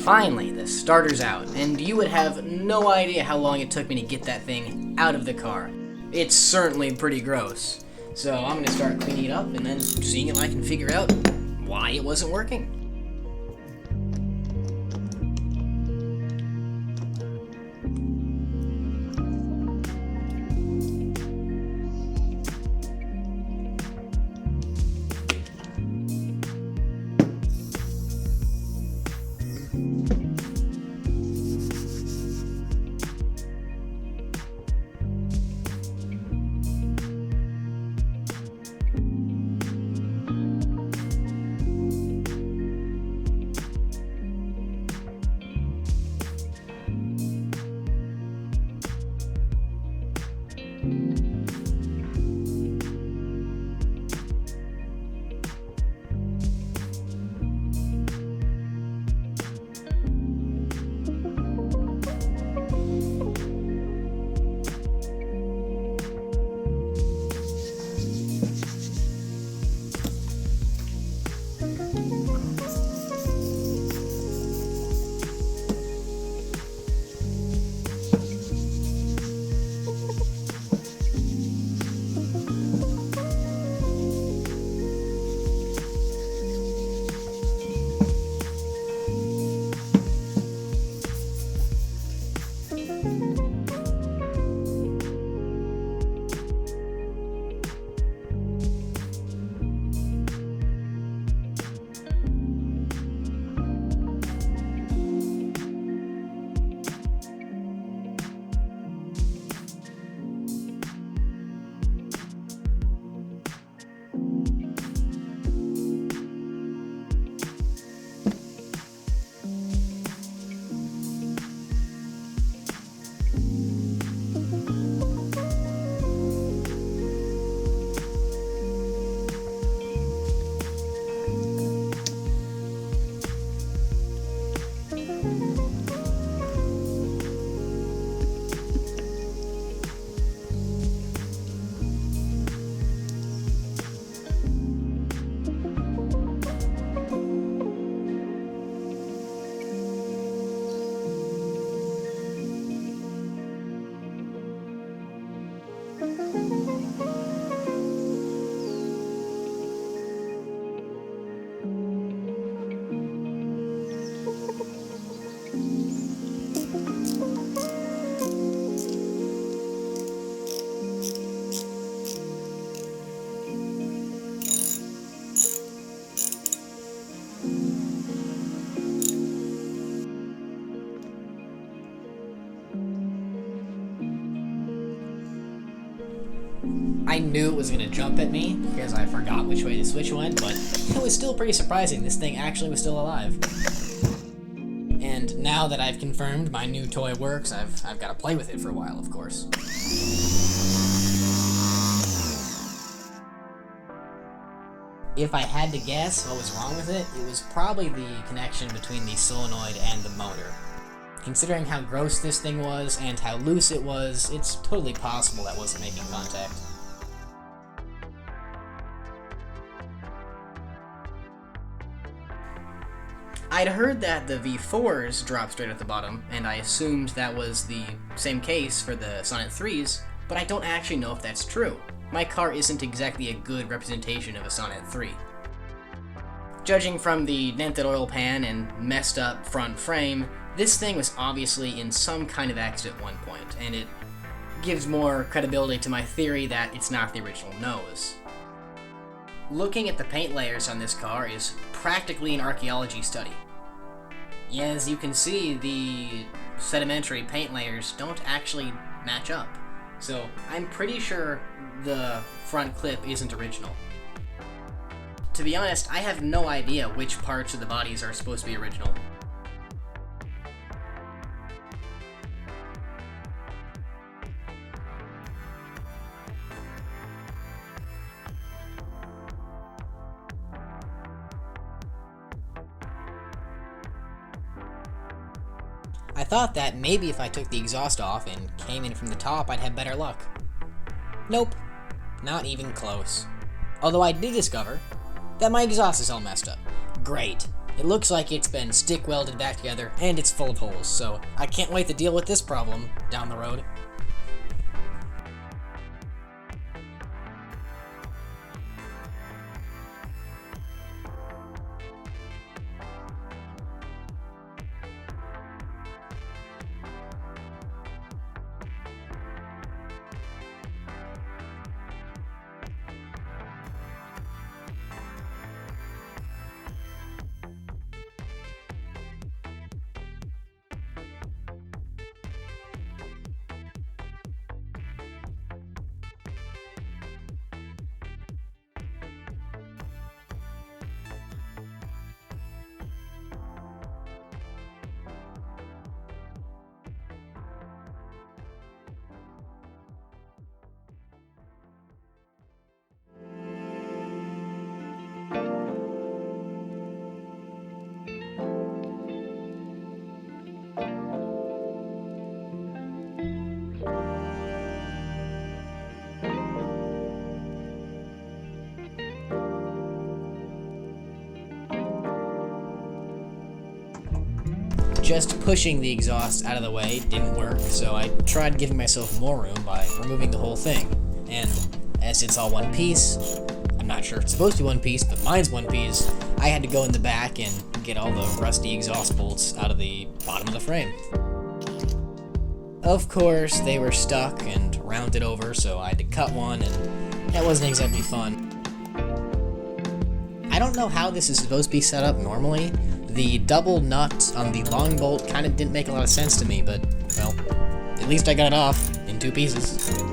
Finally, the starter's out, and you would have no idea how long it took me to get that thing out of the car. It's certainly pretty gross. So I'm going to start cleaning it up and then seeing if I can figure out why it wasn't working. I knew it was going to jump at me because I forgot which way the switch went, but it was still pretty surprising this thing actually was still alive. And now that I've confirmed my new toy works, I've got to play with it for a while, of course. If I had to guess what was wrong with it, it was probably the connection between the solenoid and the motor. Considering how gross this thing was and how loose it was, it's totally possible that wasn't making contact. I'd heard that the V4s drop straight at the bottom, and I assumed that was the same case for the Sonett 3s, but I don't actually know if that's true. My car isn't exactly a good representation of a Sonett 3. Judging from the dented oil pan and messed up front frame, this thing was obviously in some kind of accident at one point, and it gives more credibility to my theory that it's not the original nose. Looking at the paint layers on this car is practically an archaeology study. As you can see, the sedimentary paint layers don't actually match up, so I'm pretty sure the front clip isn't original. To be honest, I have no idea which parts of the bodies are supposed to be original. I thought that maybe if I took the exhaust off and came in from the top, I'd have better luck. Nope, not even close. Although I did discover that my exhaust is all messed up. Great. It looks like it's been stick welded back together, and it's full of holes, so I can't wait to deal with this problem down the road. Just pushing the exhaust out of the way didn't work, so I tried giving myself more room by removing the whole thing. And as it's all one piece, I'm not sure if it's supposed to be one piece, but mine's one piece, I had to go in the back and get all the rusty exhaust bolts out of the bottom of the frame. Of course, they were stuck and rounded over, so I had to cut one, and that wasn't exactly fun. I don't know how this is supposed to be set up normally. The double nut on the long bolt kind of didn't make a lot of sense to me, but, well, at least I got it off in 2 pieces.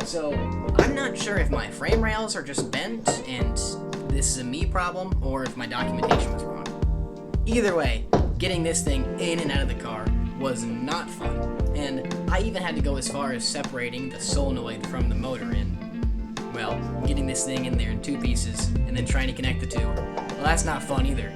So, I'm not sure if my frame rails are just bent and this is a me problem, or if my documentation was wrong. Either way, getting this thing in and out of the car was not fun, and I even had to go as far as separating the solenoid from the motor and, well, getting this thing in there in 2 pieces and then trying to connect the 2. Well, that's not fun either.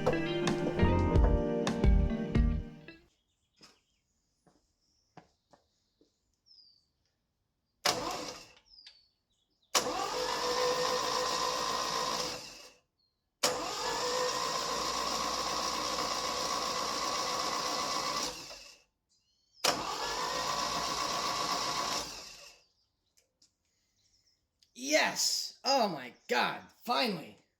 Yes! Oh my god, finally!